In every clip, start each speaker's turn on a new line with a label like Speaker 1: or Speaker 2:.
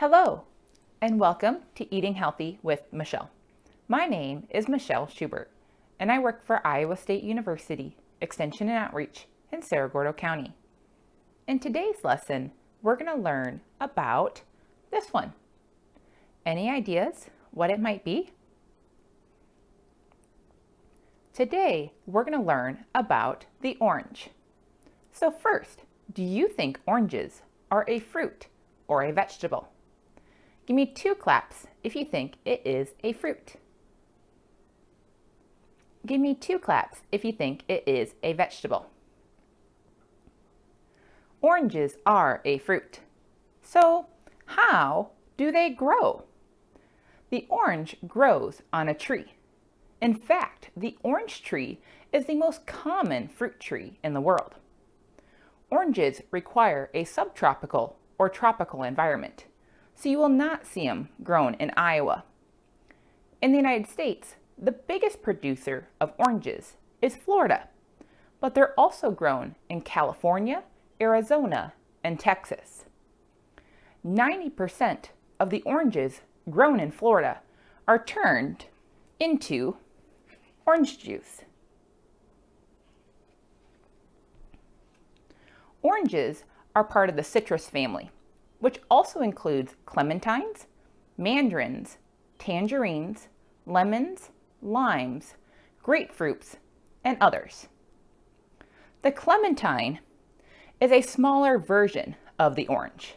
Speaker 1: Hello, and welcome to Eating Healthy with Michelle. My name is Michelle Schubert, and I work for Iowa State University Extension and Outreach in Cerro Gordo County. In today's lesson, we're going to learn about this one. Any ideas what it might be? Today, we're going to learn about the orange. So first, do you think oranges are a fruit or a vegetable? Give me 2 claps if you think it is a fruit. Give me 2 claps if you think it is a vegetable. Oranges are a fruit. So how do they grow? The orange grows on a tree. In fact, the orange tree is the most common fruit tree in the world. Oranges require a subtropical or tropical environment, so you will not see them grown in Iowa. In the United States, the biggest producer of oranges is Florida, but they're also grown in California, Arizona, and Texas. 90% of the oranges grown in Florida are turned into orange juice. Oranges are part of the citrus family, which also includes clementines, mandarins, tangerines, lemons, limes, grapefruits, and others. The clementine is a smaller version of the orange.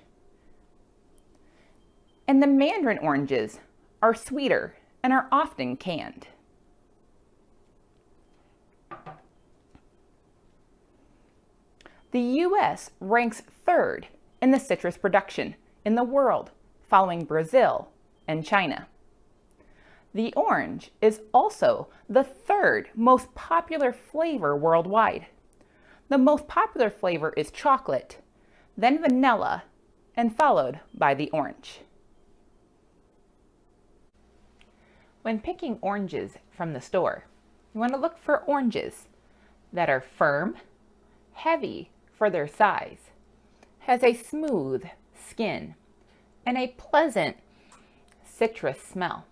Speaker 1: And the mandarin oranges are sweeter and are often canned. The U.S. ranks 3rd in the citrus production in the world, following Brazil and China. The orange is also the 3rd most popular flavor worldwide. The most popular flavor is chocolate, then vanilla, and followed by the orange. When picking oranges from the store, you want to look for oranges that are firm, heavy for their size, has a smooth skin, and a pleasant citrus smell.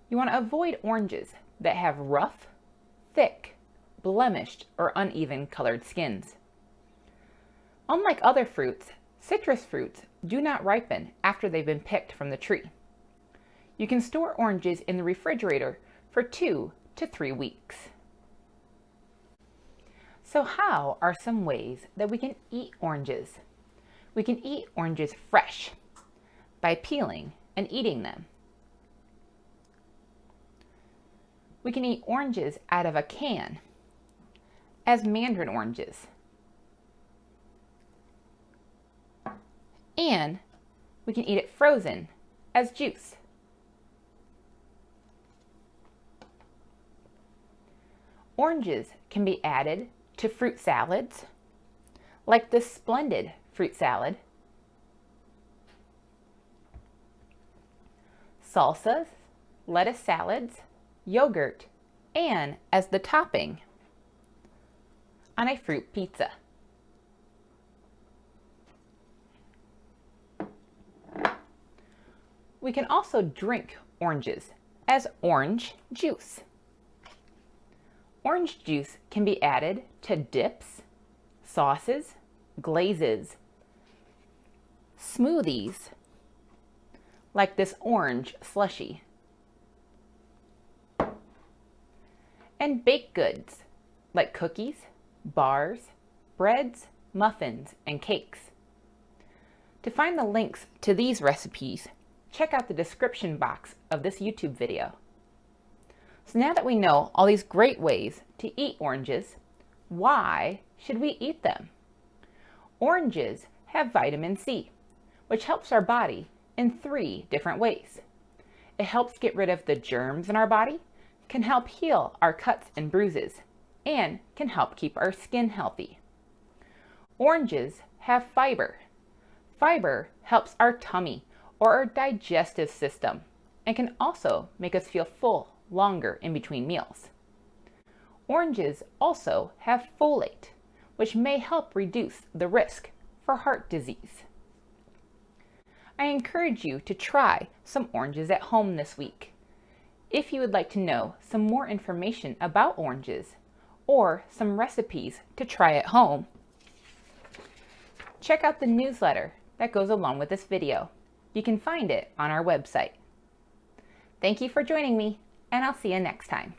Speaker 1: You want to avoid oranges that have rough, thick, blemished, or uneven colored skins. Unlike other fruits, citrus fruits do not ripen after they've been picked from the tree. You can store oranges in the refrigerator for 2 to 3 weeks. So how are some ways that we can eat oranges? We can eat oranges fresh by peeling and eating them. We can eat oranges out of a can as mandarin oranges. And we can eat it frozen as juice. Oranges can be added to fruit salads, like this splendid fruit salad, salsas, lettuce salads, yogurt, and as the topping on a fruit pizza. We can also drink oranges as orange juice. Orange juice can be added to dips, sauces, glazes, smoothies, like this orange slushie, and baked goods, like cookies, bars, breads, muffins, and cakes. To find the links to these recipes, check out the description box of this YouTube video. So now that we know all these great ways to eat oranges, why should we eat them? Oranges have vitamin C, which helps our body in 3 different ways. It helps get rid of the germs in our body, can help heal our cuts and bruises, and can help keep our skin healthy. Oranges have fiber. Fiber helps our tummy or our digestive system and can also make us feel full longer in between meals. Oranges also have folate, which may help reduce the risk for heart disease. I encourage you to try some oranges at home this week. If you would like to know some more information about oranges or some recipes to try at home, check out the newsletter that goes along with this video. You can find it on our website. Thank you for joining me, and I'll see you next time.